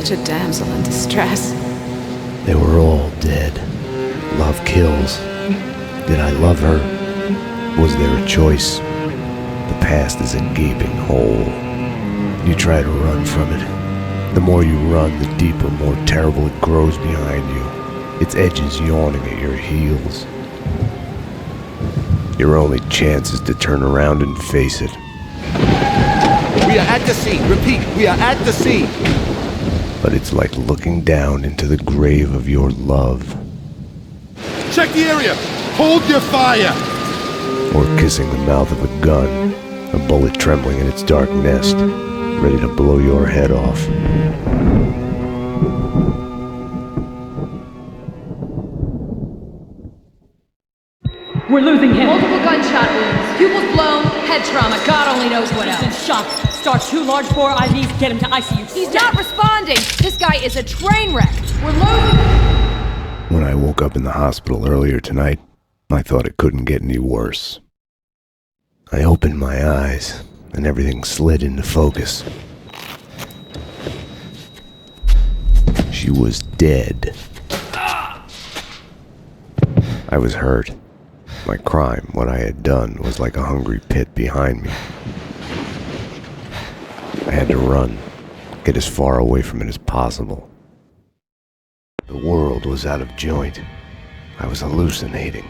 such a damsel in distress. They were all dead. Love kills. Did I love her? Was there a choice? The past is a gaping hole. You try to run from it. The more you run, the deeper, more terrible it grows behind you. Its edges yawning at your heels. Your only chance is to turn around and face it. We are at the sea. Repeat, we are at the sea. But it's like looking down into the grave of your love. Check the area! Hold your fire! Or kissing the mouth of a gun, a bullet trembling in its dark nest, ready to blow your head off. We're losing him. Multiple gunshot wounds. Pupils blown, head trauma. God only knows what else. He's in shock. Start 2 large bore IVs, get him to ICU. He's not responding. This guy is a train wreck. We're losing him. When I woke up in the hospital earlier tonight, I thought it couldn't get any worse. I opened my eyes, and everything slid into focus. She was dead. I was hurt. My crime, what I had done, was like a hungry pit behind me. I had to run, get as far away from it as possible. The world was out of joint. I was hallucinating.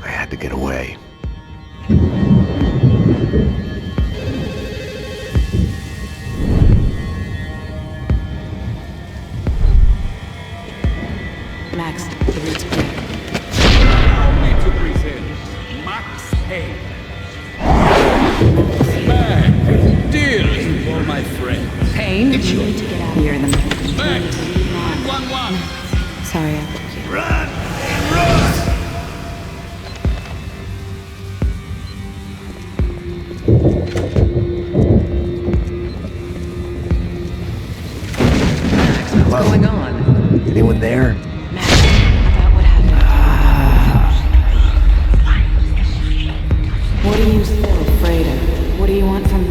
I had to get away. Max, the root's clear. Only to present Max Payne. Back, dearest of all my friends. Payne? You need to get out of here in the morning. Back, 911. Sorry, I woke you. Run! Run! What's going on? Anyone there? Max, about what happened. What are you so afraid of? What do you want from me?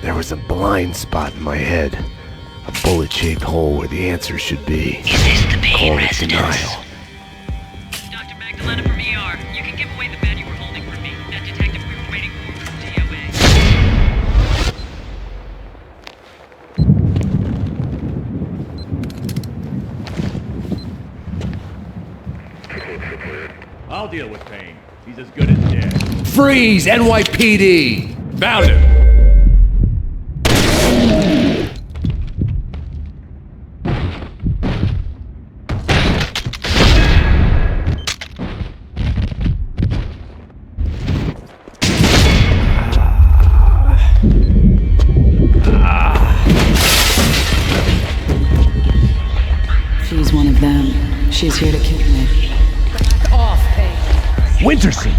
There was a blind spot in my head. A bullet-shaped hole where the answer should be. Is this the Payne Call it residence? denial. Dr. Magdalena from ER. You can give away the bed you were holding from me. That detective we were waiting for from DOA. I'll deal with Payne. He's as good as dead. Freeze, NYPD! Found him! She's one of them. She's here to kill me. Back off, Payne. Winterson!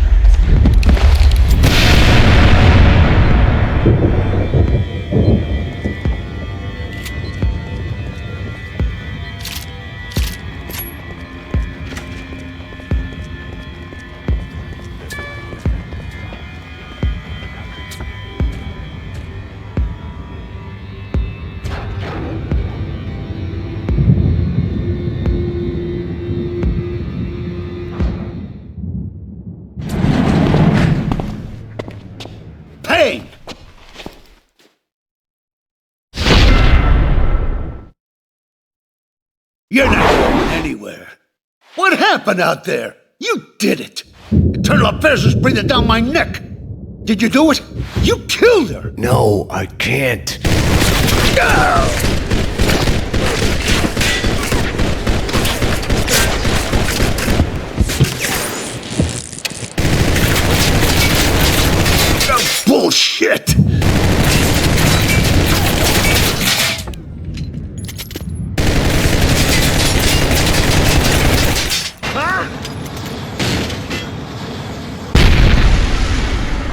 Payne! You're not going anywhere. What happened out there? You did it. Eternal affairs is breathing down my neck. Did you do it? You killed her. No, I can't. Bullshit!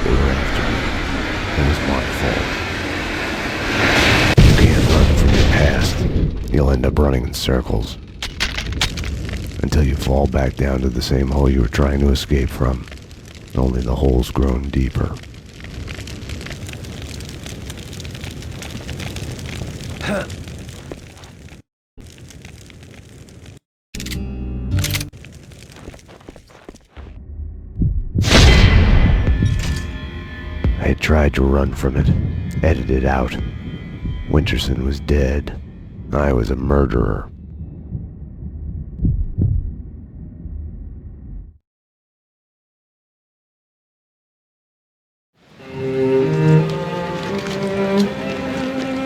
They were after me. It was my fault. You can't run from your past. You'll end end up running in circles. Until you fall back down to the same hole you were trying to escape from. Only the hole's grown deeper. I had tried to run from it, edited out. Winterson was dead. I was a murderer.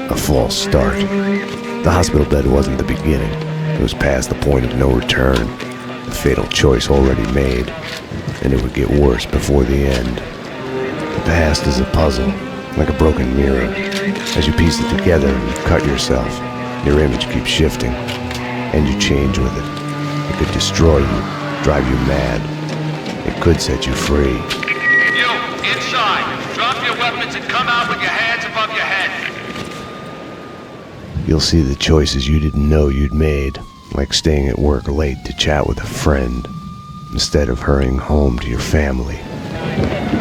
A false start. The hospital bed wasn't the beginning. It was past the point of no return. A fatal choice already made, and it would get worse before the end. The past is a puzzle, like a broken mirror. As you piece it together and you cut yourself, your image keeps shifting, and you change with it. It could destroy you, drive you mad. It could set you free. You, inside. Drop your weapons and come out with your hands above your head. You'll see the choices you didn't know you'd made, like staying at work late to chat with a friend, instead of hurrying home to your family.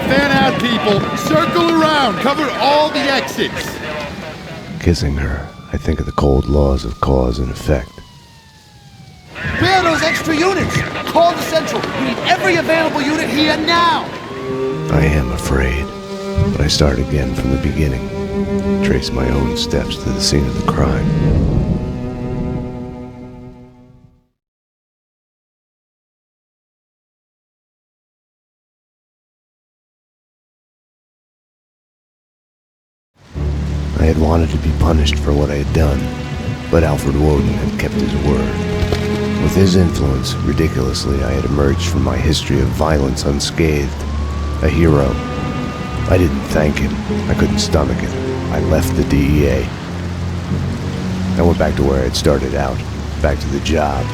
Fan out, people! Circle around! Cover all the exits! Kissing her, I think of the cold laws of cause and effect. Where are those extra units? Call the Central. We need every available unit here now. I am afraid, but I start again from the beginning. Trace my own steps to the scene of the crime. I had wanted to be punished for what I had done, but Alfred Woden had kept his word. With his influence, ridiculously, I had emerged from my history of violence unscathed. A hero. I didn't thank him. I couldn't stomach it. I left the DEA. I went back to where I had started out. Back to the job.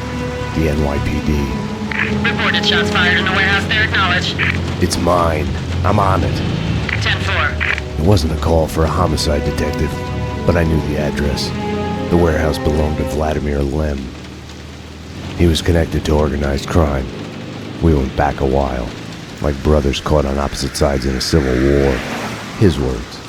The NYPD. Reported shots fired in the warehouse there, acknowledged. It's mine. I'm on it. 10-4. It wasn't a call for a homicide detective, but I knew the address. The warehouse belonged to Vladimir Lem. He was connected to organized crime. We went back a while, like brothers caught on opposite sides in a civil war. His words.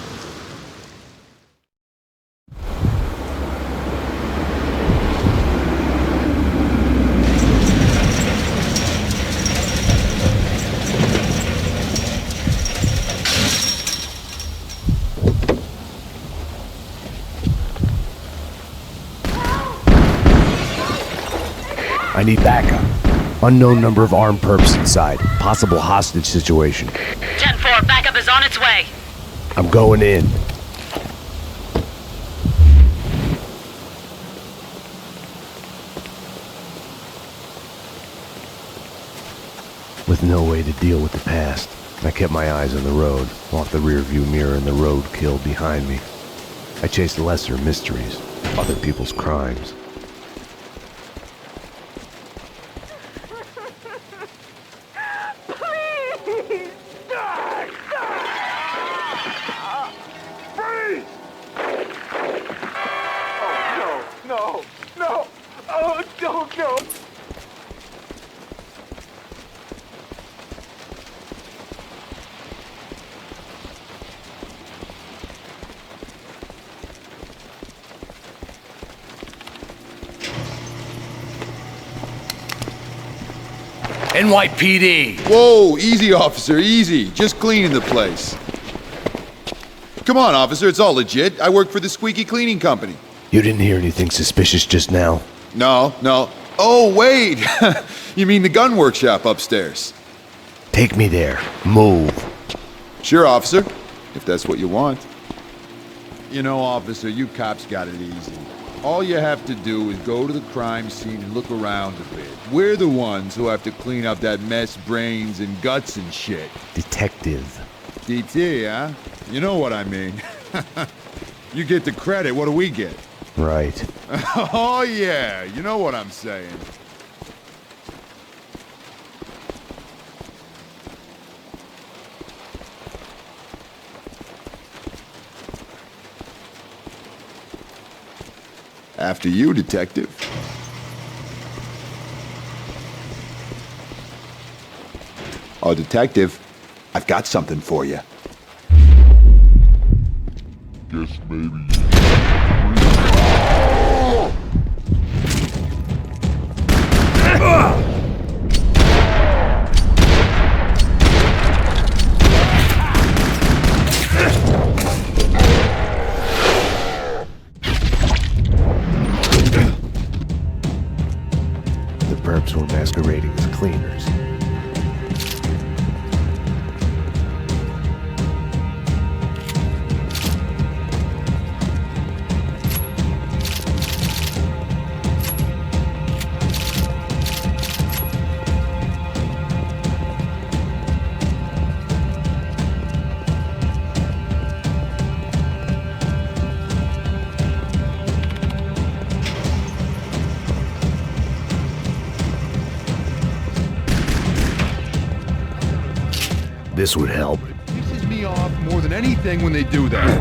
I need backup. Unknown number of armed perps inside. Possible hostage situation. 10-4, backup is on its way. I'm going in. With no way to deal with the past, I kept my eyes on the road, off the rearview mirror and the roadkill behind me. I chased lesser mysteries, other people's crimes. NYPD! Whoa, easy, officer, easy. Just cleaning the place. Come on, officer, it's all legit. I work for the Squeaky Cleaning Company. You didn't hear anything suspicious just now? No. Oh, wait! You mean the gun workshop upstairs? Take me there. Move. Sure, officer, if that's what you want. You know, officer, you cops got it easy. All you have to do is go to the crime scene and look around a bit. We're the ones who have to clean up that mess, brains and guts and shit. Detective. DT, huh? You know what I mean. You get the credit, what do we get? Right. Oh yeah, you know what I'm saying. After you, detective. Oh, detective, I've got something for you. Guess maybe. The perps were masquerading as cleaners. This would help. Pisses me off more than anything when they do that.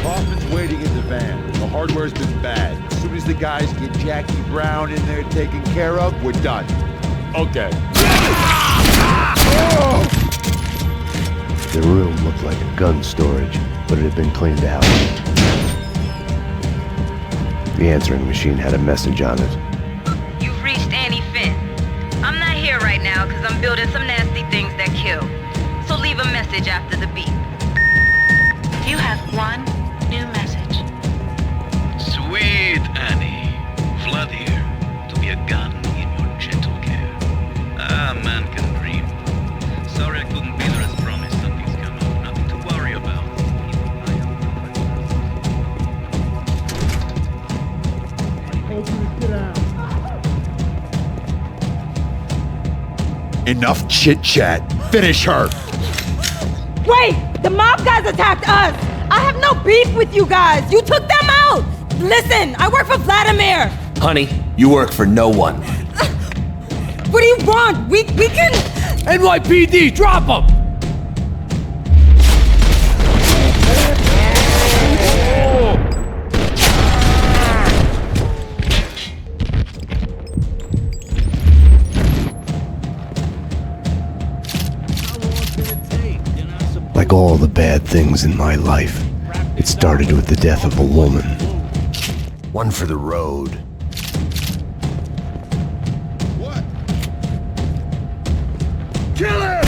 Kaufman's waiting in the van. The hardware's been bad. As soon as the guys get Jackie Brown in there taken care of, we're done. Okay. The room looked like a gun storage, but it had been cleaned out. The answering machine had a message on it. You've reached Annie Finn. I'm not here right now because I'm building some nasty things that kill. So leave a message after the beep. You have one new message. Sweet Annie. Vlad here, to be a gun in your gentle care. Ah, man can dream. Sorry I couldn't be there as promised. Something's come up. Nothing to worry about. Enough chit-chat. Finish her. Wait! The mob guys attacked us! I have no beef with you guys! You took them out! Listen, I work for Vladimir! Honey, you work for no one. What do you want? We can... NYPD, drop them! Like all the bad things in my life, it started with the death of a woman. One for the road. What? Kill him!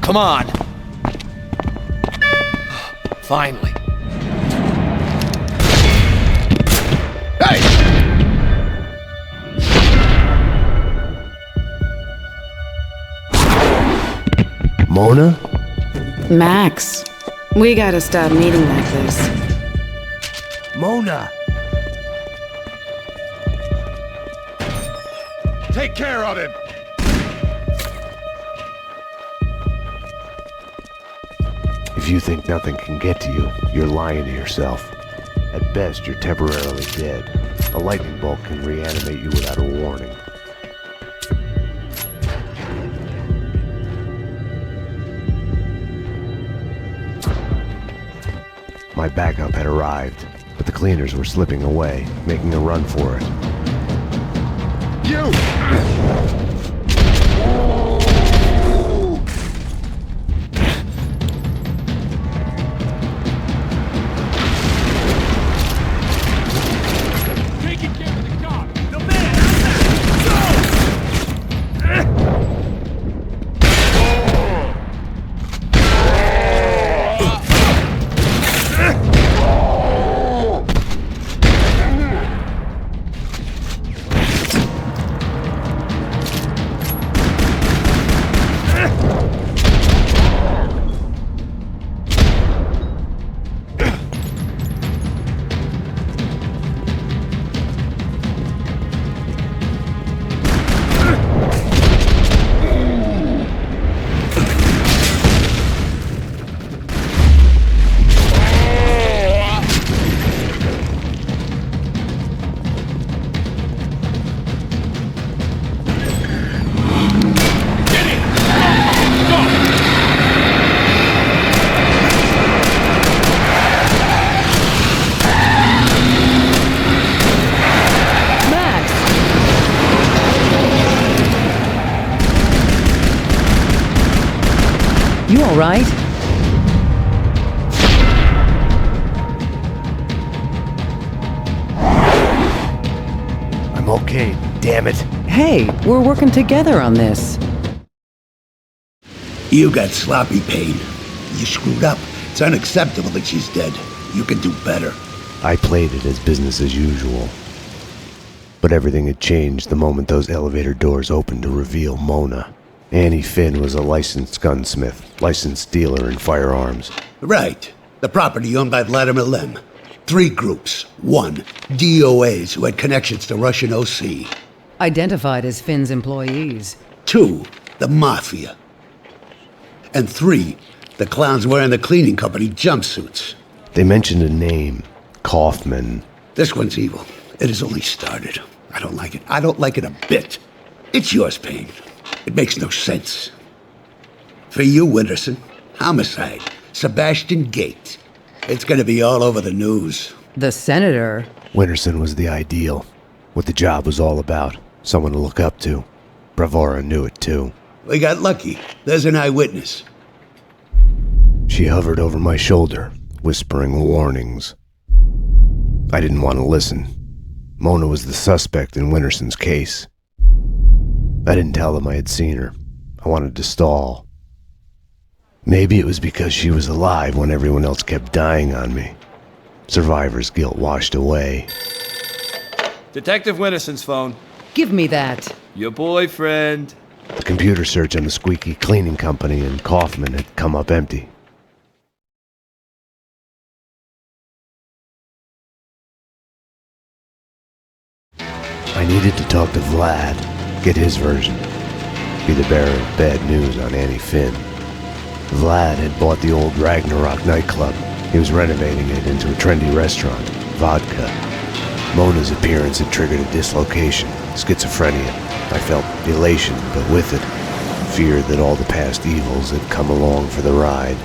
Come on! Finally. Hey! Mona? Max, we gotta stop meeting like this. Mona! Take care of him! If you think nothing can get to you, you're lying to yourself. At best, you're temporarily dead. A lightning bolt can reanimate you without a warning. My backup had arrived, but the cleaners were slipping away, making a run for it. You! all right? I'm okay, damn it. Hey, we're working together on this. You got sloppy, Payne. You screwed up. It's unacceptable that she's dead. You can do better. I played it as business as usual. But everything had changed the moment those elevator doors opened to reveal Mona. Annie Finn was a licensed gunsmith, licensed dealer in firearms. Right. The property owned by Vladimir Lem. 3 groups. 1, DOAs who had connections to Russian OC. Identified as Finn's employees. 2, the Mafia. And 3, the clowns wearing the cleaning company jumpsuits. They mentioned a name, Kaufman. This one's evil. It has only started. I don't like it. I don't like it a bit. It's yours, Payne. It makes no sense. For you, Winterson, homicide, Sebastian Gate. It's gonna be all over the news. The senator? Winterson was the ideal. What the job was all about. Someone to look up to. Bravura knew it too. We got lucky. There's an eyewitness. She hovered over my shoulder, whispering warnings. I didn't want to listen. Mona was the suspect in Winterson's case. I didn't tell them I had seen her. I wanted to stall. Maybe it was because she was alive when everyone else kept dying on me. Survivor's guilt washed away. Detective Winterson's phone. Give me that. Your boyfriend. The computer search on the squeaky cleaning company and Kaufman had come up empty. I needed to talk to Vlad, get his version, be the bearer of bad news on Annie Finn. Vlad had bought the old Ragnarok nightclub. He was renovating it into a trendy restaurant, Vodka. Mona's appearance had triggered a dislocation, schizophrenia. I felt elation, but with it, fear that all the past evils had come along for the ride.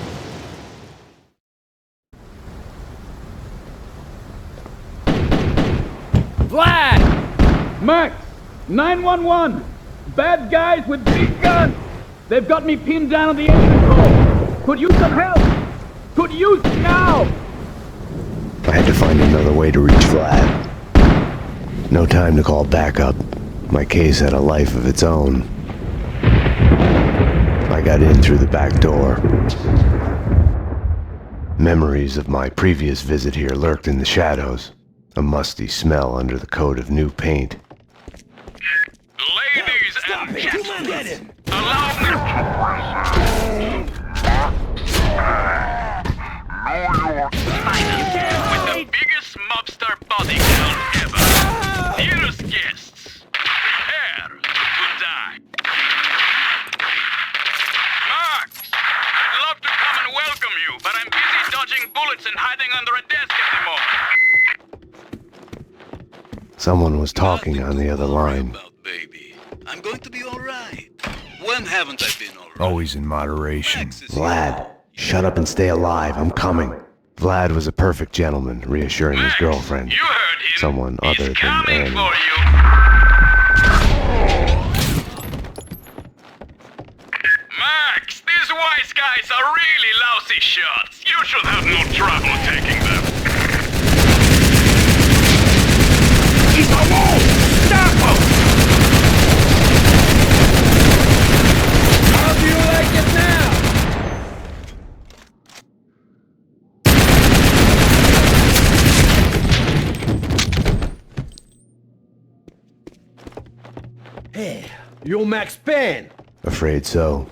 Vlad! Max! 911! Bad guys with big guns! They've got me pinned down on the engine room! Could use some help! Could use now! I had to find another way to reach Vlad. No time to call backup. My case had a life of its own. I got in through the back door. Memories of my previous visit here lurked in the shadows. A musty smell under the coat of new paint. Ladies and gentlemen, allow me. Finally, with the biggest mobster body count ever. Dearest guests, prepare to die. Max, I'd love to come and welcome you, but I'm busy dodging bullets and hiding under a desk at the moment. Someone was talking on the other line. Baby, I'm going to be all right. When haven't I been all right? Always in moderation. Vlad, shut up and stay alive. I'm coming. Vlad was a perfect gentleman, reassuring his girlfriend. You heard him. Someone other than Coming Annie. for you. Max, these wise guys are really lousy shots. You should have no trouble taking them. He's alone! Stop him! How do you like it now? Hey, you Max Payne? Afraid so.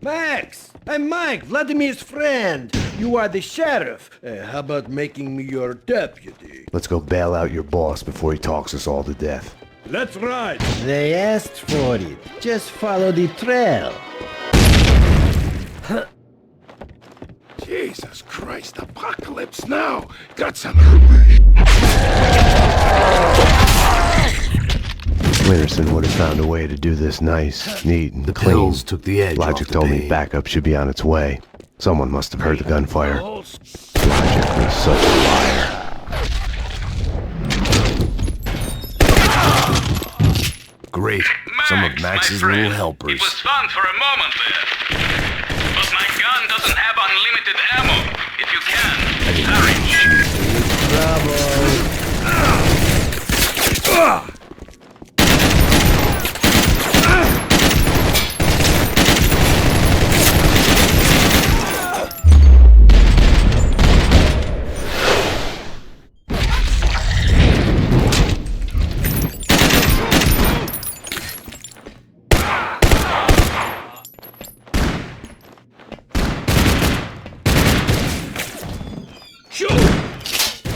Max! I'm Mike, Vladimir's friend. You are the sheriff. How about making me your deputy? Let's go bail out your boss before he talks us all to death. Let's ride! They asked for it. Just follow the trail. Jesus Christ, apocalypse now! Got some... Winterson would have found a way to do this nice, neat, and clean. pills took the edge Logic off the told me pain. backup should be on its way. Someone must have heard the gunfire. Logic was such a liar. Great. Some of Max's little helpers. It was fun for a moment there. But my gun doesn't have unlimited ammo. If you can, hurry.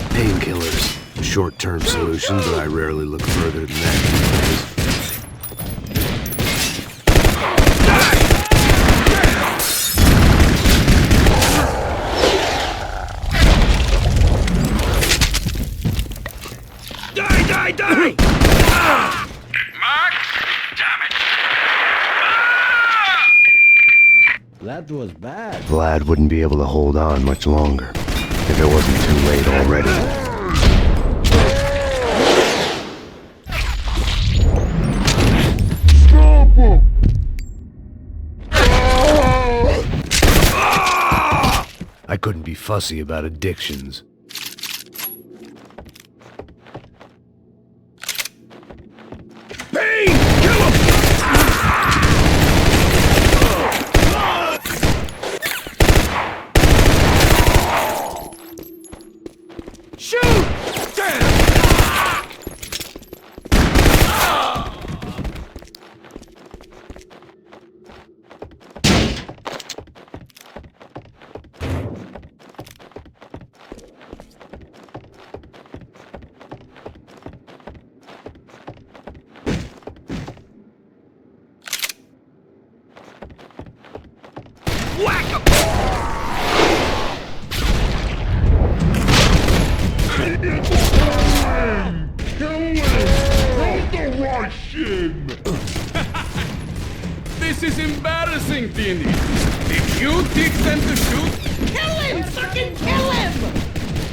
Painkillers. Short-term solution, but I rarely look further than that these days. Die! Mark! Damn it! That was bad. Vlad wouldn't be able to hold on much longer if it wasn't too late already. Stop him! I couldn't be fussy about addictions. Payne! Kill him! Shoot! Whack him! This is embarrassing, Vinny. Did you teach them to shoot? Kill him! Fucking kill him!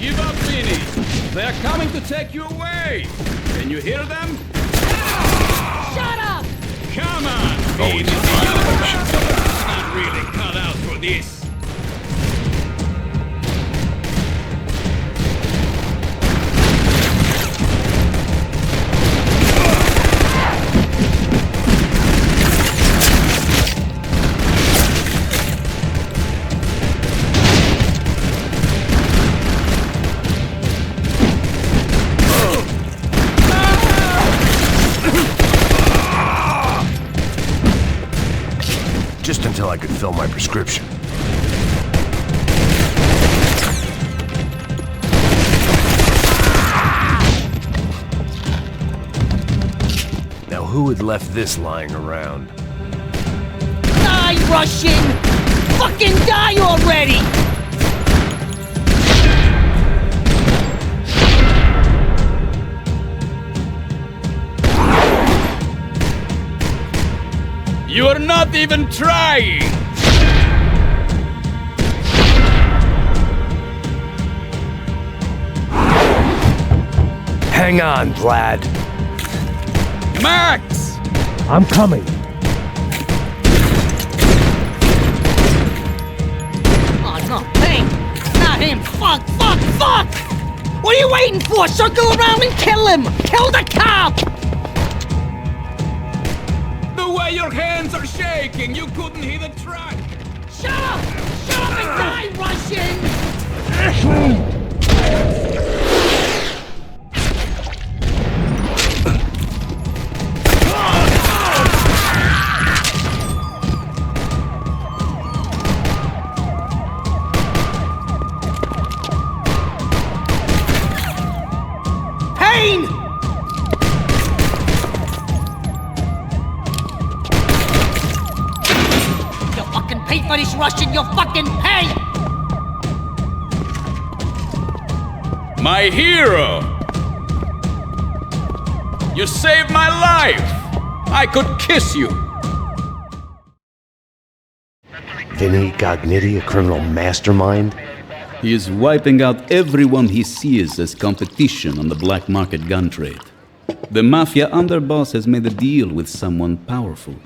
Give up, Vinny. They're coming to take you away. Can you hear them? Shut up! Come on, Vinny. You're not really cut out for this. Just until I could fill my prescription. Now who had left this lying around? Die, Russian! Fucking die already! You're not even trying! Hang on, Vlad. Max! I'm coming. Oh no, Payne! Not him! Fuck! What are you waiting for? Circle around and kill him! Kill the cop! The way your hands are shaking, you couldn't hit a truck! Shut up! Shut up and die, Russian! Payne! You fucking pay for this, Russian! You fucking pay! My hero! You saved my life! I could kiss you! Vinny Gognitti, a criminal mastermind? He is wiping out everyone he sees as competition on the black market gun trade. The mafia underboss has made a deal with someone powerful.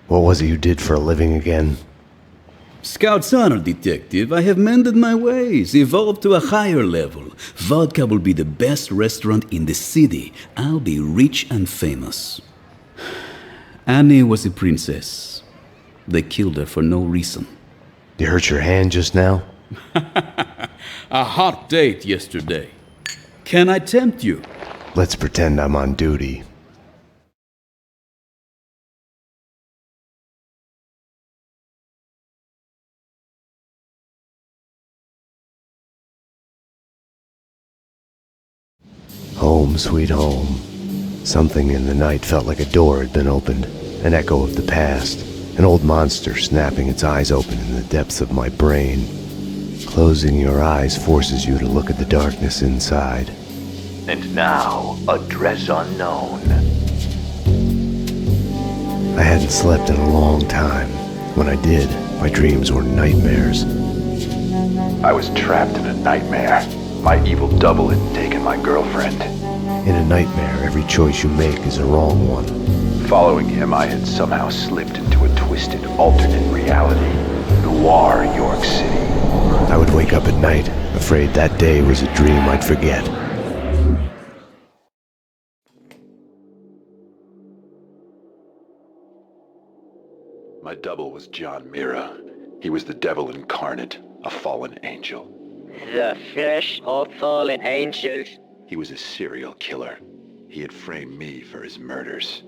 What was it you did for a living again? Scout's honor, detective. I have mended my ways, evolved to a higher level. Vodka will be the best restaurant in the city. I'll be rich and famous. Annie was a princess. They killed her for no reason. You hurt your hand just now? A hot date yesterday. Can I tempt you? Let's pretend I'm on duty. Home, sweet home. Something in the night felt like a door had been opened, an echo of the past, an old monster snapping its eyes open in the depths of my brain. Closing your eyes forces you to look at the darkness inside. And now, address unknown. I hadn't slept in a long time. When I did, my dreams were nightmares. I was trapped in a nightmare. My evil double had taken my girlfriend. In a nightmare, every choice you make is a wrong one. Following him, I had somehow slipped into a twisted, alternate reality. Noir, York City. I would wake up at night, afraid that day was a dream I'd forget. My double was John Mira. He was the devil incarnate, a fallen angel. The flesh of fallen angels. He was a serial killer. He had framed me for his murders.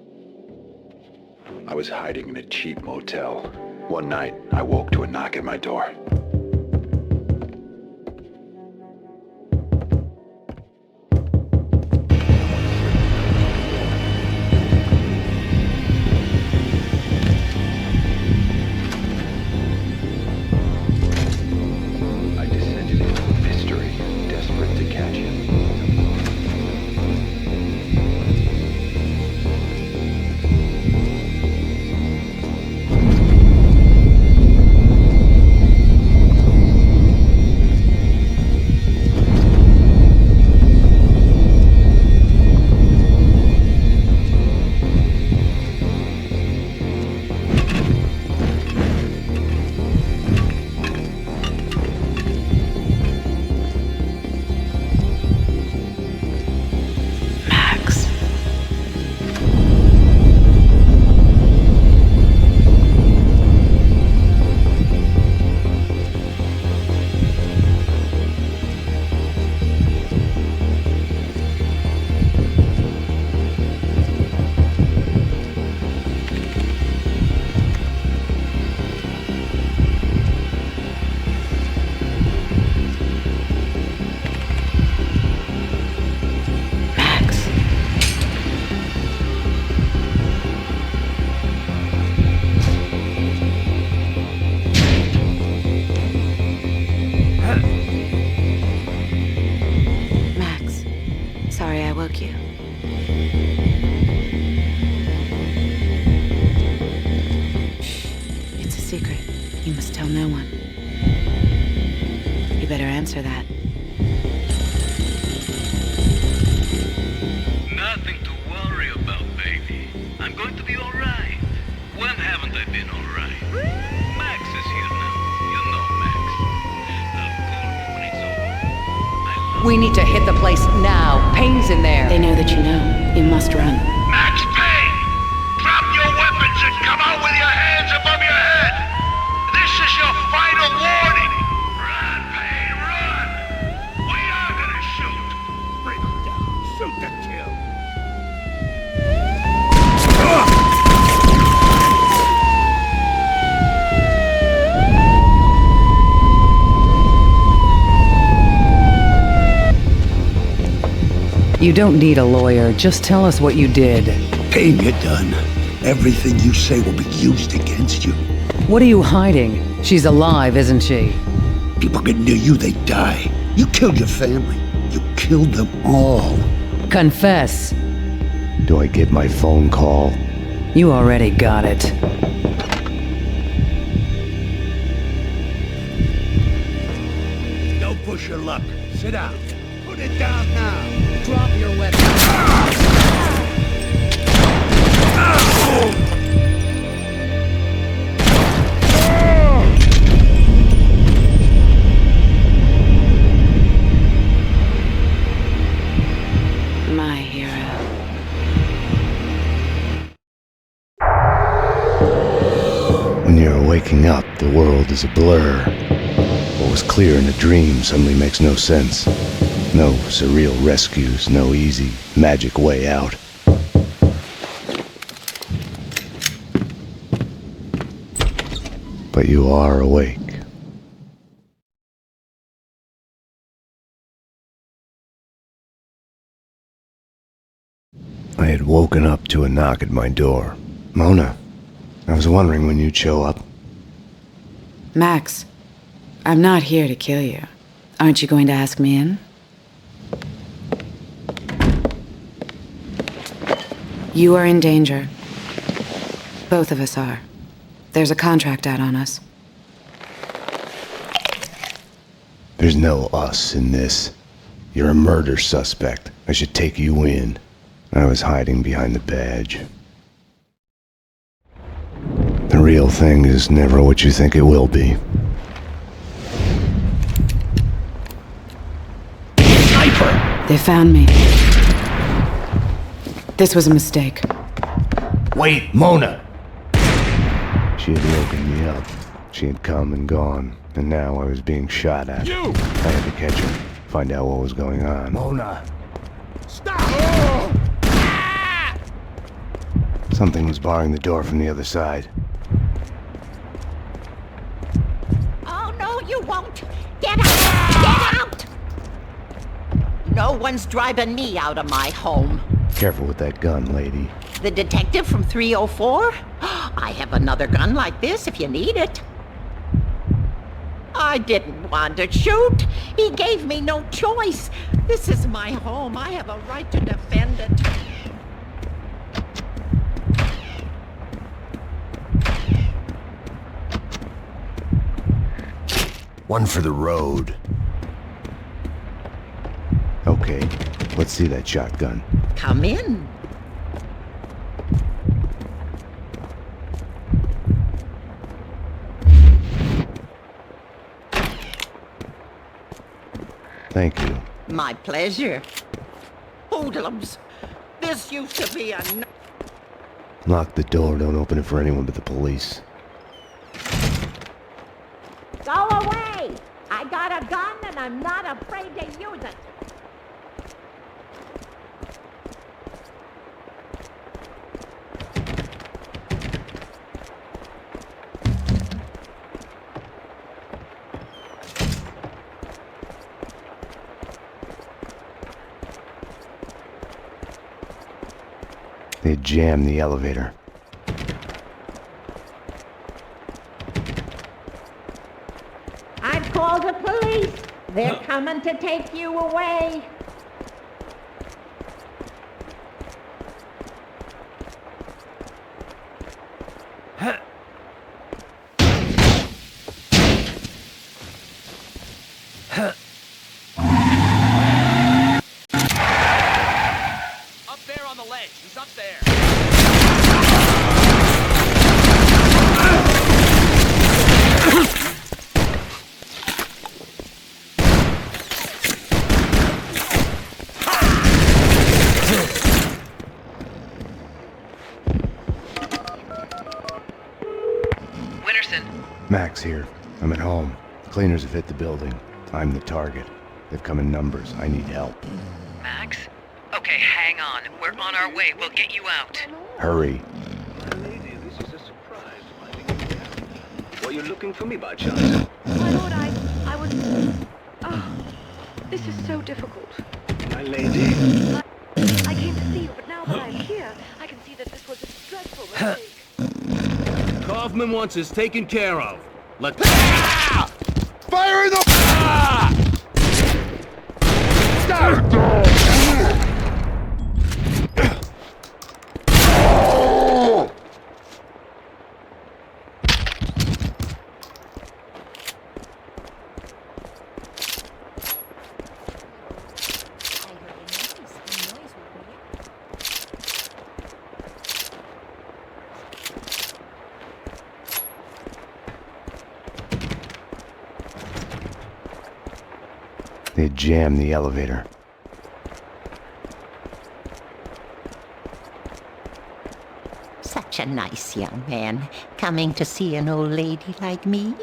I was hiding in a cheap motel. One night, I woke to a knock at my door. I descended into a mystery, desperate to catch him. Sorry I woke you. Shh. It's a secret. You must tell no one. You better answer that. Nothing to worry about, baby. I'm going to be alright. When haven't I been alright? Max is here now. You know Max. They'll call me when it's over. We need to hit the place now. Payne's in there. They know that you know. You must run. Max Payne! Drop your weapons and come out with your hands above your head! This is your final warning! Run, Payne, run! We are gonna shoot! Bring him down. Shoot to kill. You don't need a lawyer. Just tell us what you did. Payne, you're done. Everything you say will be used against you. What are you hiding? She's alive, isn't she? People get near you, they die. You killed your family. You killed them all. Confess. Do I get my phone call? You already got it. Don't push your luck. Sit down. Put it down now. Drop your weapon. my hero. When you're waking up, the world is a blur. What was clear in a dream suddenly makes no sense. No surreal rescues, no easy, magic way out. But you are awake. I had woken up to a knock at my door. Mona, I was wondering when you'd show up. Max, I'm not here to kill you. Aren't you going to ask me in? You are in danger. Both of us are. There's a contract out on us. There's no us in this. You're a murder suspect. I should take you in. I was hiding behind the badge. The real thing is never what you think it will be. Sniper! They found me. This was a mistake. Wait, Mona! She had woken me up. She had come and gone, and now I was being shot at. You! I had to catch her, find out what was going on. Mona! Stop! Oh! Something was barring the door from the other side. Oh, no, you won't! Get out! Get out! No one's driving me out of my home. Careful with that gun, lady. The detective from 304? I have another gun like this if you need it. I didn't want to shoot. He gave me no choice. This is my home. I have a right to defend it. One for the road. Okay, let's see that shotgun. Come in. Thank you. My pleasure. Hoodlums. This used to be a... Lock the door, don't open it for anyone but the police. Go away! I got a gun and I'm not afraid to use it. They jammed the elevator. I've called the police. They're coming to take you away. Max here. I'm at home. Cleaners have hit the building. I'm the target. They've come in numbers. I need help. Max? Okay, hang on. We're on our way. We'll get you out. Hurry. Lady, this is a surprise finding you here. Were you looking for me by chance? My lord, I was... Oh, this is so difficult. My lady? I came to see you, but now that I'm here, I can see that this was a dreadful mistake. Kaufman wants us taken care of. Let's... Fire in the... They jammed the elevator. such a nice young man, coming to see an old lady like me.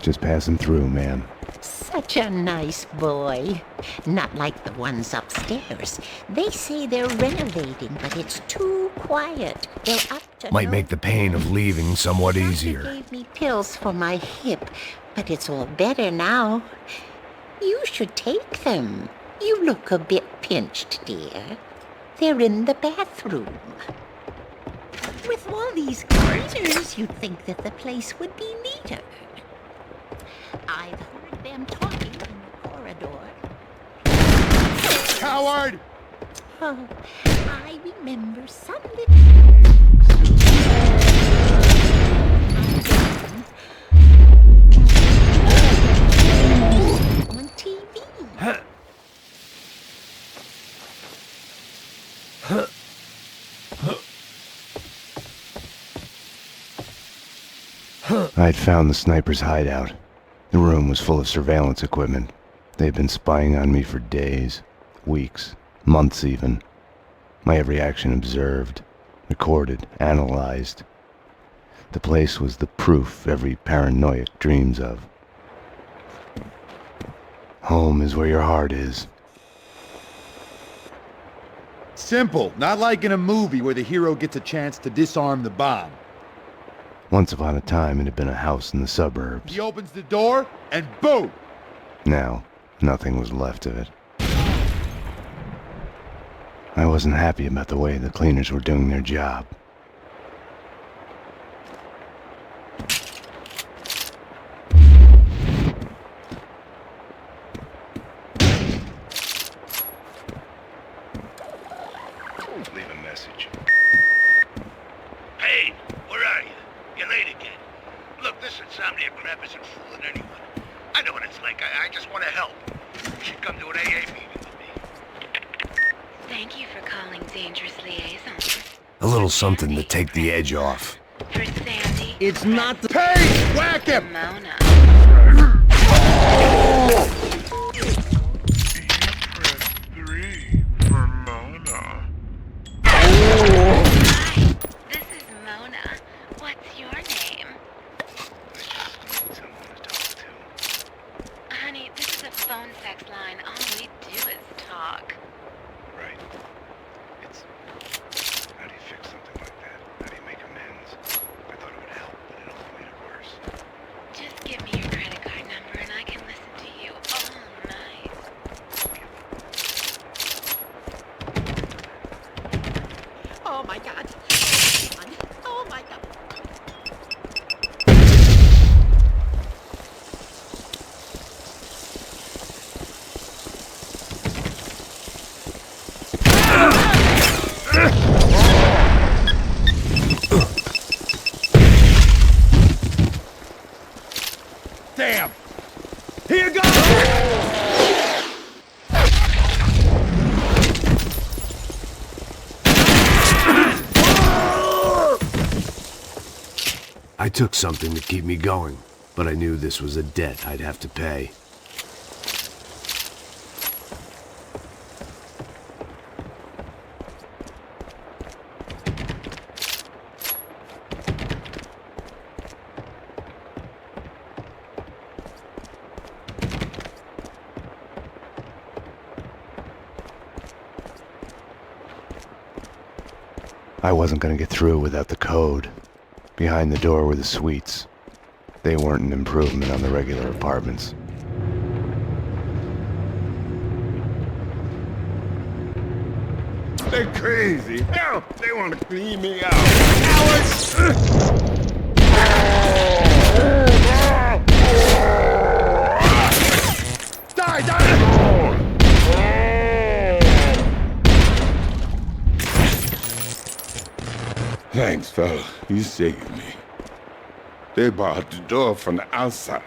Just passing through, ma'am. Such a nice boy. Not like the ones upstairs. They say they're renovating, but it's too quiet. They're up to Might make the pain of leaving somewhat easier. They gave me pills for my hip, but it's all better now. You should take them. You look a bit pinched, dear. They're in the bathroom. With all these cleaners, you'd think that the place would be neater. I've heard them talking in the corridor. Coward! Oh, I remember some little... on TV. I'd found the sniper's hideout. The room was full of surveillance equipment. They'd been spying on me for days, weeks, months even. My every action observed, recorded, analyzed. The place was the proof every paranoiac dreams of. Home is where your heart is. Simple, not like in a movie where the hero gets a chance to disarm the bomb. Once upon a time, it had been a house in the suburbs. He opens the door, and boom! Now, nothing was left of it. I wasn't happy about the way the cleaners were doing their job. Leave a message. Payne, where are you? You're late again. Look, this insomnia crap isn't fooling anyone. I know what it's like. I just want to help. You should come to an AA meeting with me. Thank you for calling Dangerous Liaisons. A little something to take the edge off. For Sandy. It's not the... Payne! Whack him! Mona. This is Mona. What's your name? Honey, this is a phone sex line. All we do is talk. Right. It's... How do you fix something like that? How do you make amends? I thought it would help, but it only made it worse. Just give me your credit card number and I can listen to you all night. Oh my God. Oh my God. Damn! Here you go! I took something to keep me going, but I knew this was a debt I'd have to pay. I wasn't gonna get through without the code. Behind the door were the suites. They weren't an improvement on the regular apartments. They're crazy. Hell, they want to clean me out. Cowards! Die, die! Thanks, fella. You saved me. They barred the door from the outside.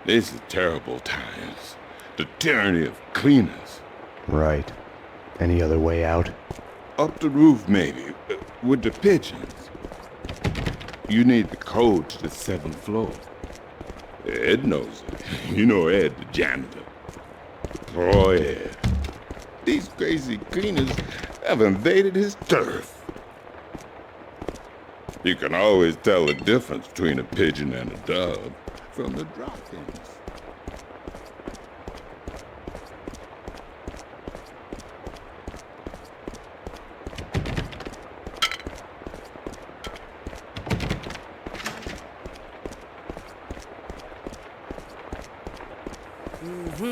This is terrible times. The tyranny of cleaners. Right. Any other way out? Up the roof, maybe, with the pigeons. You need the code to the 7th floor. Ed knows it. You know Ed, the janitor. Poor Ed. These crazy cleaners have invaded his turf. You can always tell the difference between a pigeon and a dove from the droppings.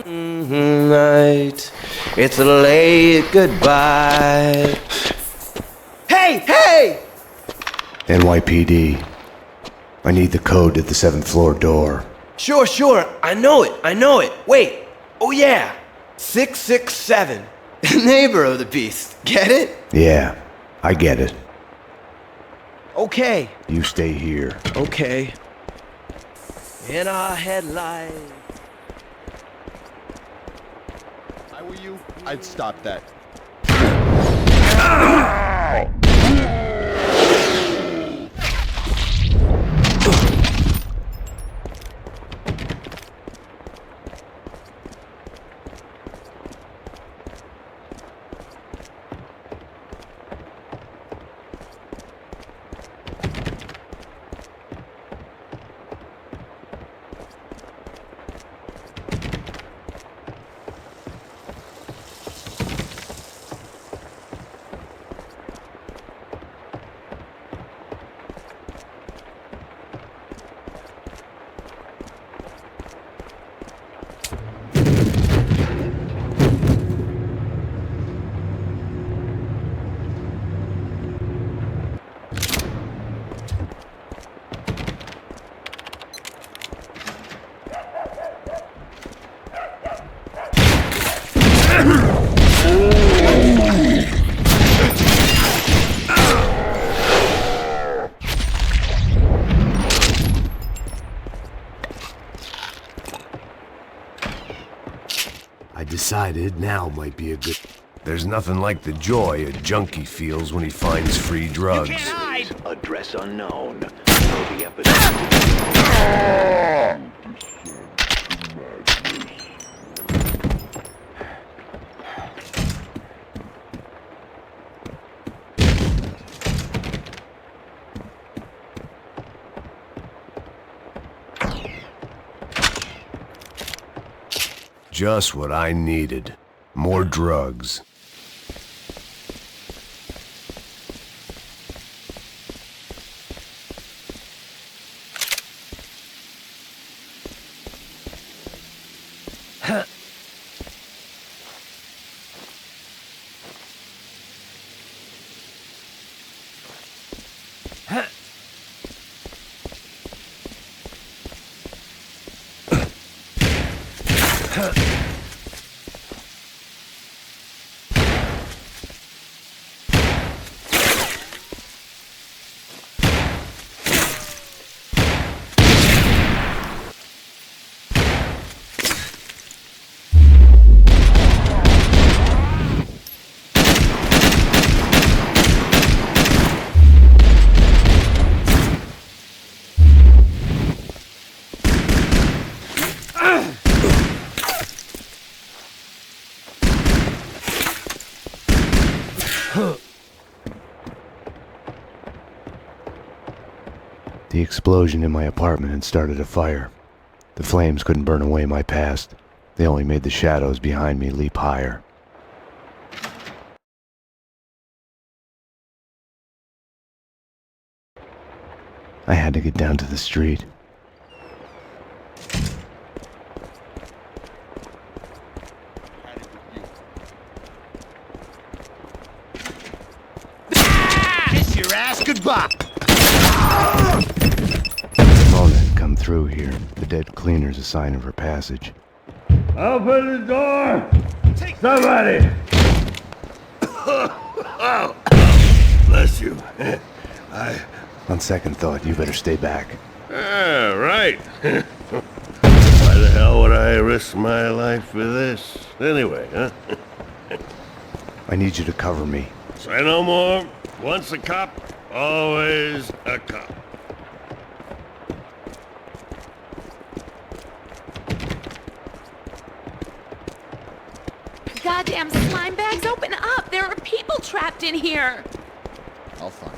Night, it's a late goodbye. Hey, hey! NYPD. I need the code to the 7th floor door. Sure, I know it. Wait, oh yeah, 667. Neighbor of the beast, get it? Yeah, I get it. Okay. You stay here. Okay. In our headlights. If I were you, I'd stop that. I decided now might be a good... There's nothing like the joy a junkie feels when he finds free drugs. Address unknown. Just what I needed. More drugs. The explosion in my apartment had started a fire. The flames couldn't burn away my past. They only made the shadows behind me leap higher. I had to get down to the street. Kiss your ass goodbye! Mona had come through here. The dead cleaner's a sign of her passage. Open the door! Somebody! Oh, bless you. On second thought, you better stay back. Ah, right. Why the hell would I risk my life for this? Anyway, huh? I need you to cover me. Say no more. Once a cop, always a cop. Goddamn slime bags, open up! There are people trapped in here! I'll find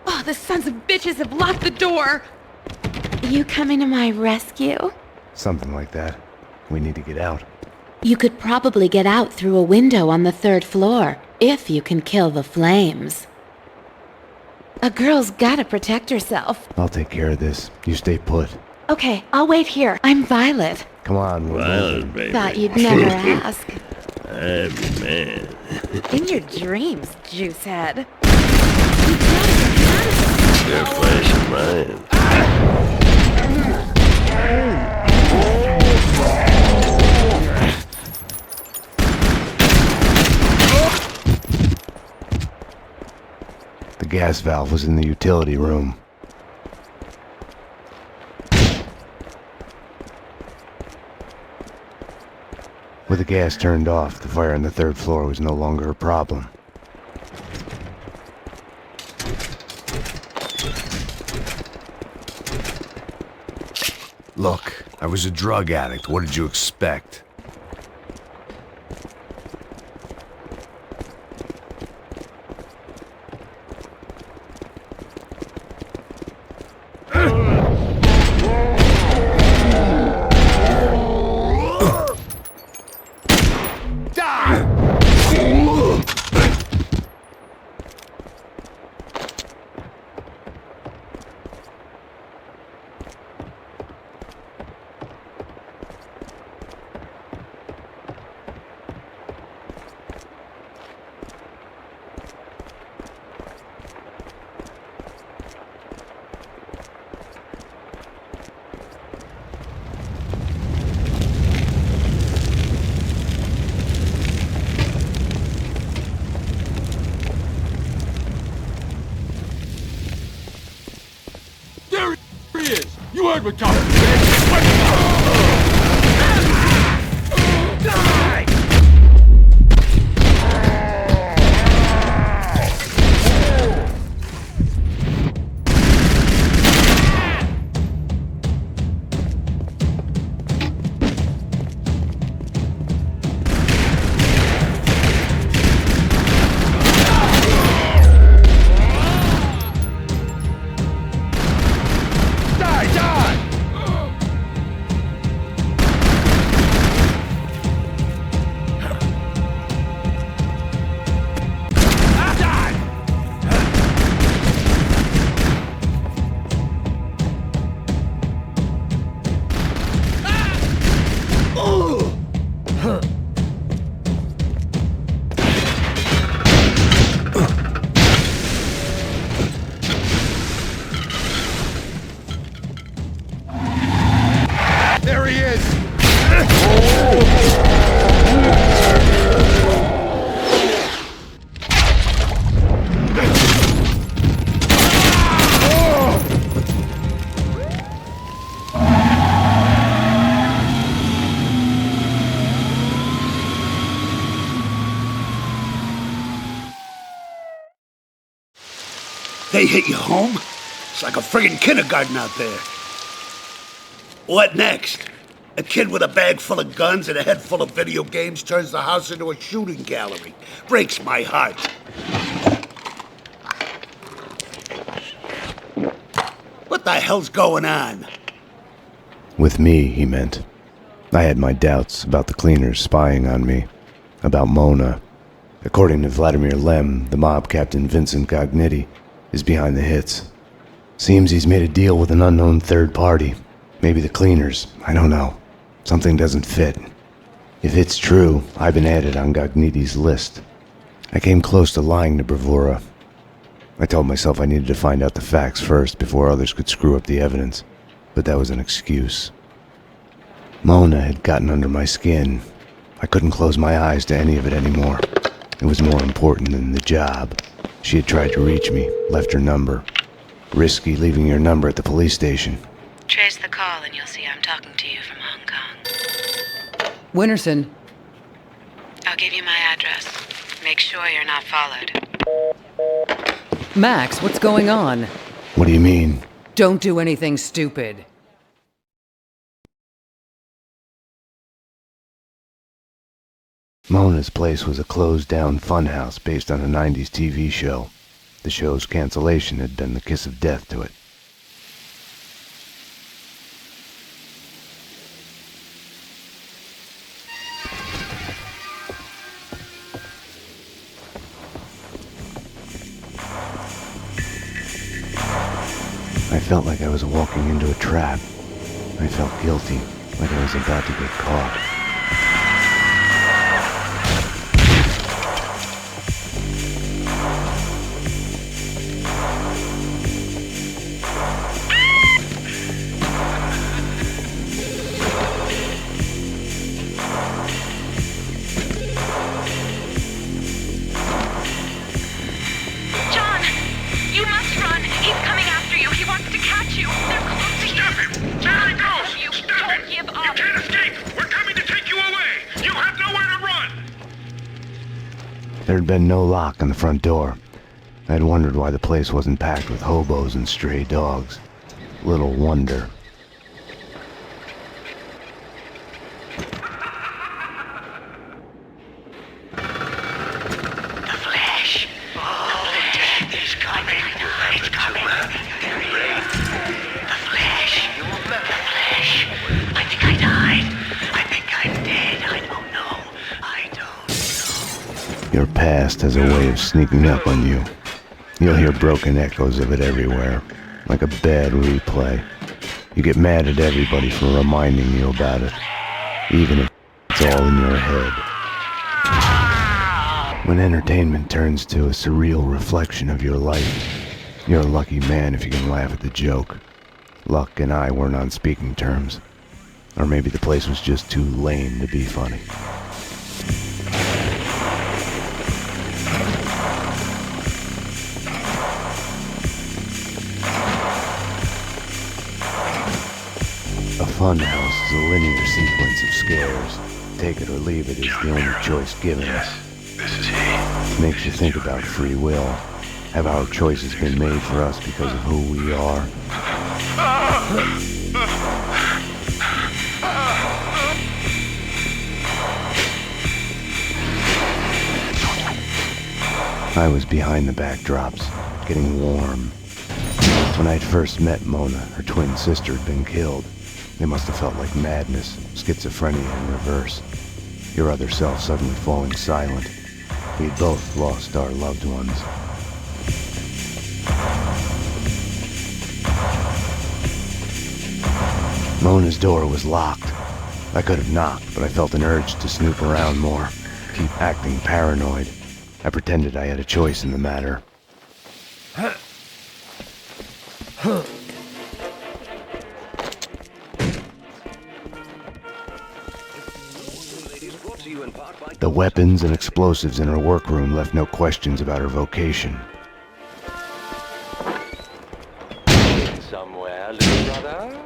Oh, the sons of bitches have locked the door! You coming to my rescue? Something like that. We need to get out. You could probably get out through a window on the 3rd floor, if you can kill the flames. A girl's gotta protect herself. I'll take care of this. You stay put. Okay, I'll wait here. I'm Violet. Come on, we're moving. Baby. Thought you'd never ask. I'm your man. In your dreams, Juicehead. You're flashing mine. The gas valve was in the utility room. With the gas turned off, the fire on the 3rd floor was no longer a problem. Look, I was a drug addict. What did you expect? You heard me talking, bitch! There he is! They hit you home? It's like a friggin' kindergarten out there. What next? A kid with a bag full of guns and a head full of video games turns the house into a shooting gallery. Breaks my heart. What the hell's going on? With me, he meant. I had my doubts about the cleaners spying on me, about Mona. According to Vladimir Lem, the mob captain Vincent Gognitti is behind the hits. Seems he's made a deal with an unknown third party. Maybe the cleaners, I don't know. Something doesn't fit. If it's true, I've been added on Gogniti's list. I came close to lying to Bravura. I told myself I needed to find out the facts first before others could screw up the evidence, but that was an excuse. Mona had gotten under my skin. I couldn't close my eyes to any of it anymore. It was more important than the job. She had tried to reach me, left her number. Risky leaving your number at the police station. Trace the call and you'll see I'm talking to you from Hong Kong. Winterson. I'll give you my address. Make sure you're not followed. Max, what's going on? What do you mean? Don't do anything stupid. Mona's place was a closed-down funhouse based on a 90s TV show. The show's cancellation had been the kiss of death to it. I felt like I was walking into a trap. I felt guilty, like I was about to get caught. There had been no lock on the front door. I had wondered why the place wasn't packed with hobos and stray dogs. Little wonder. Your past has a way of sneaking up on you. You'll hear broken echoes of it everywhere, like a bad replay. You get mad at everybody for reminding you about it, even if it's all in your head. When entertainment turns to a surreal reflection of your life, you're a lucky man if you can laugh at the joke. Luck and I weren't on speaking terms. Or maybe the place was just too lame to be funny. A funhouse is a linear sequence of scares. Take it or leave it is the only choice given us. This is he. Makes you think about free will. Have our choices been made for us because of who we are? I was behind the backdrops, getting warm. When I'd first met Mona, her twin sister had been killed. It must have felt like madness, schizophrenia in reverse. Your other self suddenly falling silent. We'd both lost our loved ones. Mona's door was locked. I could have knocked, but I felt an urge to snoop around more, keep acting paranoid. I pretended I had a choice in the matter. The weapons and explosives in her workroom left no questions about her vocation. Somewhere, little brother?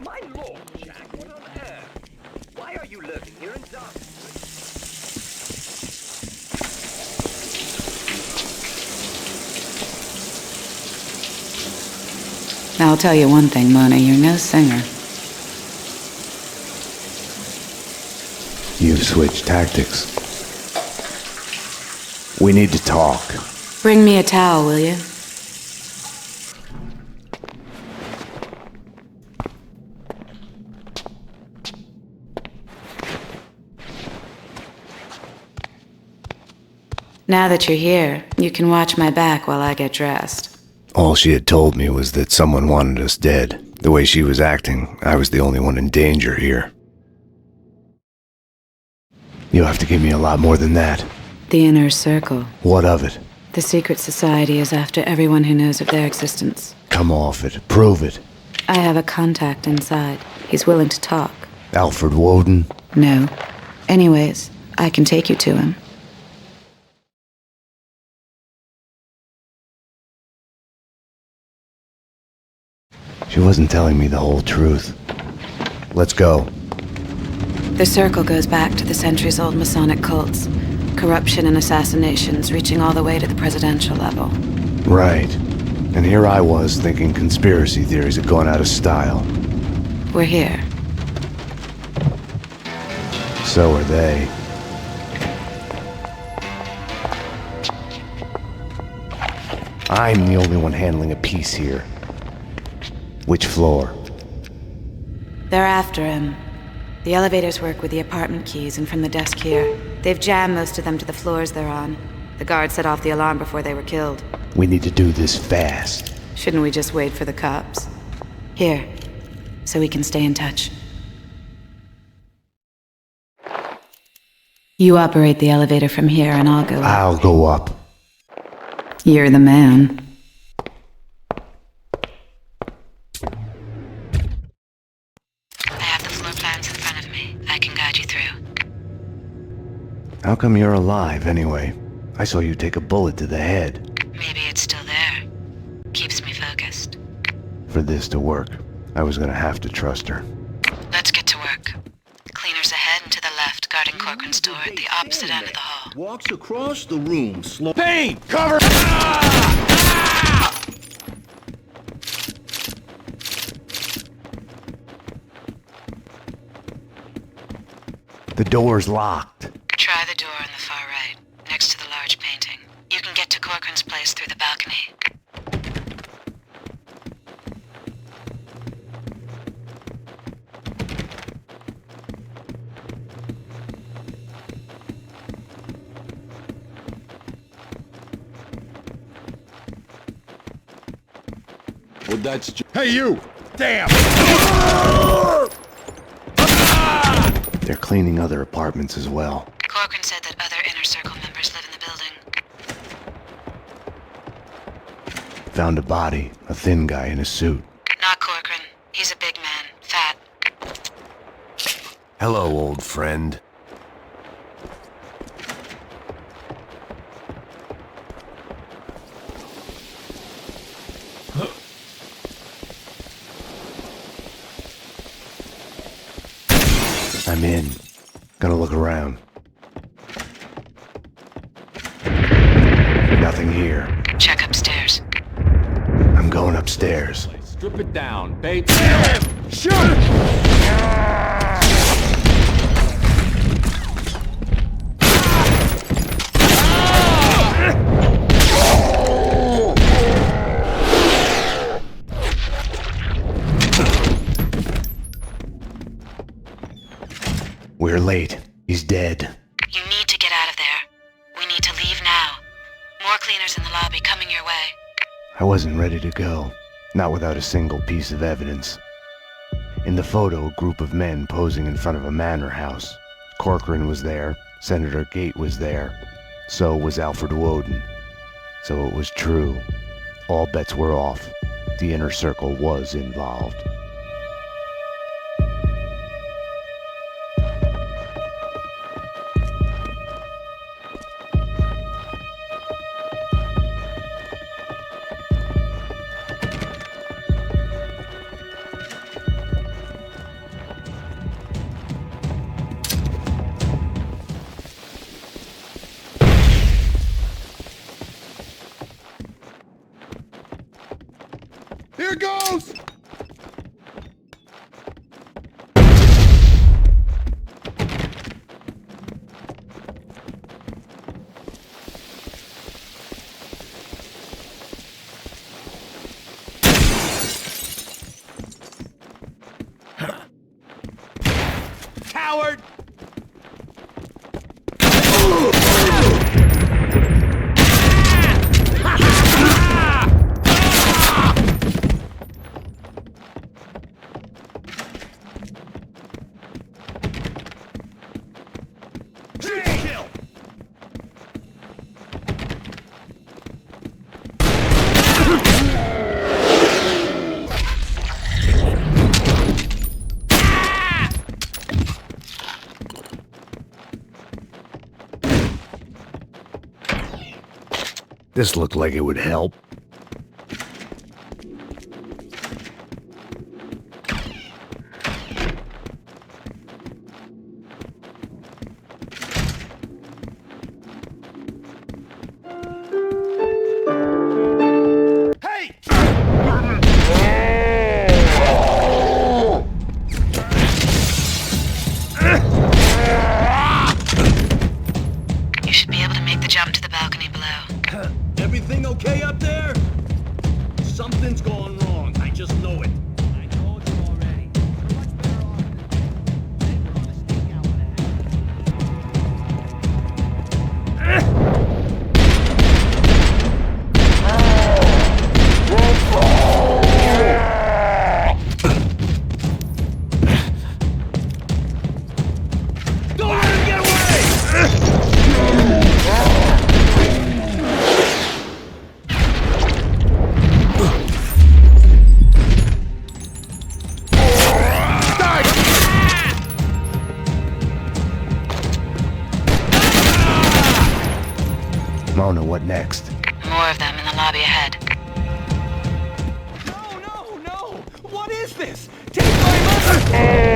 My lord, Jack, what on earth? Why are you lurking here in darkness? I'll tell you one thing, Mona, you're no singer. You've switched tactics. We need to talk. Bring me a towel, will you? Now that you're here, you can watch my back while I get dressed. All she had told me was that someone wanted us dead. The way she was acting, I was the only one in danger here. You'll have to give me a lot more than that. The Inner Circle. What of it? The secret society is after everyone who knows of their existence. Come off it. Prove it. I have a contact inside. He's willing to talk. Alfred Woden? No. Anyways, I can take you to him. She wasn't telling me the whole truth. Let's go. The Circle goes back to the centuries-old Masonic cults. Corruption and assassinations reaching all the way to the presidential level. Right. And here I was thinking conspiracy theories had gone out of style. We're here. So are they. I'm the only one handling a piece here. Which floor? They're after him. The elevators work with the apartment keys and from the desk here. They've jammed most of them to the floors they're on. The guard set off the alarm before they were killed. We need to do this fast. Shouldn't we just wait for the cops? Here, so we can stay in touch. You operate the elevator from here and I'll go up. I'll go up. You're the man. I have the floor plans in front of me. I can guide you through. How come you're alive, anyway? I saw you take a bullet to the head. Maybe it's still there. Keeps me focused. For this to work, I was gonna have to trust her. Let's get to work. Cleaners ahead and to the left, guarding Corcoran's door at the opposite end of the hall. Walks across the room, slow. Payne! Cover! The door's locked. Try the door on the far right, next to the large painting. You can get to Corcoran's place through the balcony. Well, that's Hey, you! Damn! They're cleaning other apartments as well. Corcoran said that other Inner Circle members live in the building. Found a body, a thin guy in a suit. Not Corcoran. He's a big man, fat. Hello, old friend. I'm in. Gonna look around. Nothing here. Check upstairs. I'm going upstairs. Strip it down, Payne. Shoot! We're late. He's dead. You need to get out of there. We need to leave now. More cleaners in the lobby coming your way. I wasn't ready to go. Not without a single piece of evidence. In the photo, a group of men posing in front of a manor house. Corcoran was there. Senator Gate was there. So was Alfred Woden. So it was true. All bets were off. The Inner Circle was involved. Here goes! Coward! This looked like it would help. Mona, what next? More of them in the lobby ahead. No! What is this? Take my mother!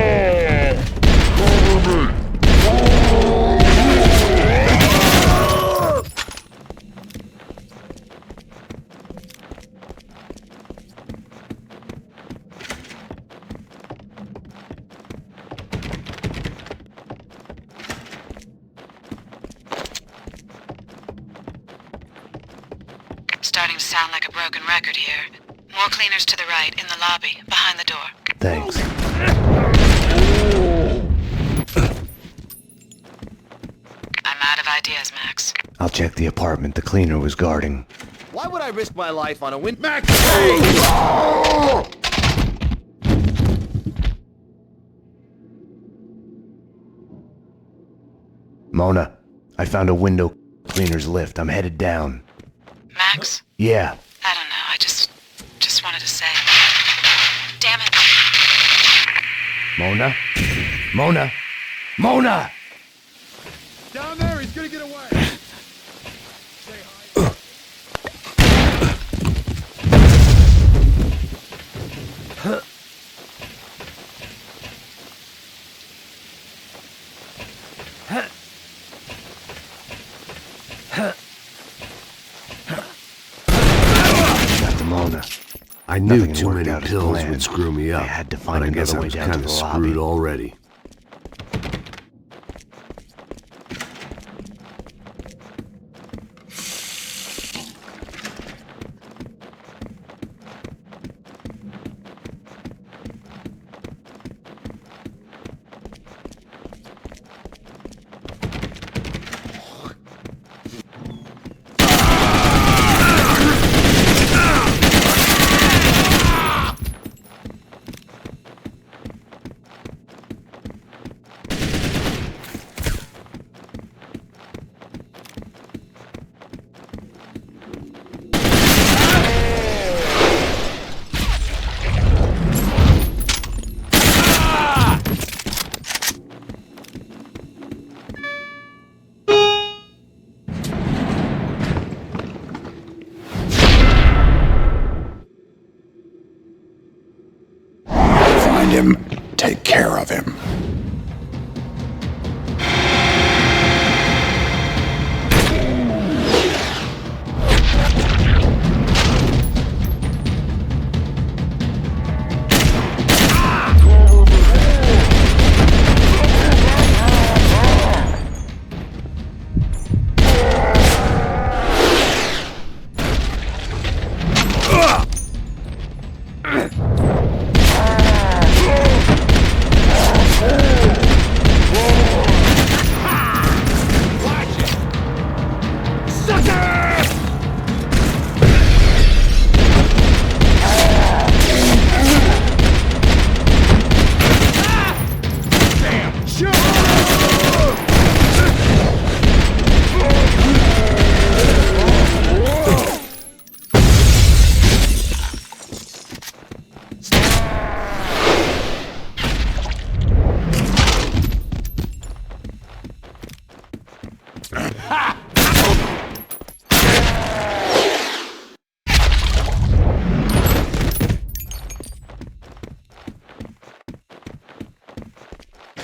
Starting to sound like a broken record here. More cleaners to the right, in the lobby, behind the door. Thanks. I'm out of ideas, Max. I'll check the apartment the cleaner was guarding. Why would I risk my life on a win? Max Payne! Mona, I found a window cleaner's lift. I'm headed down. Max? Yeah. I don't know, I just wanted to say. Damn it. Mona? Mona? Mona! Down there, he's gonna get away! Got the Mona. I knew Nothing too worked many out as pills planned. would screw me up. I had to find but I guess I another way was down to kind of the screwed lobby. already. Find him, take care of him.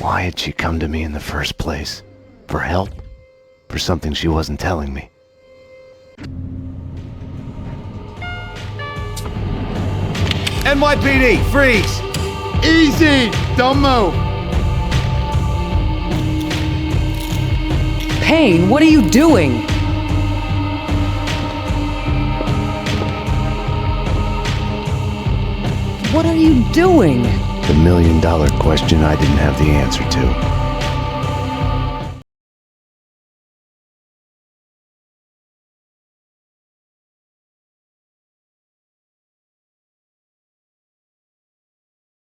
Why had she come to me in the first place? For help? For something she wasn't telling me? NYPD, freeze! Easy! Don't move! Payne, what are you doing? What are you doing? The $1 million question I didn't have the answer to.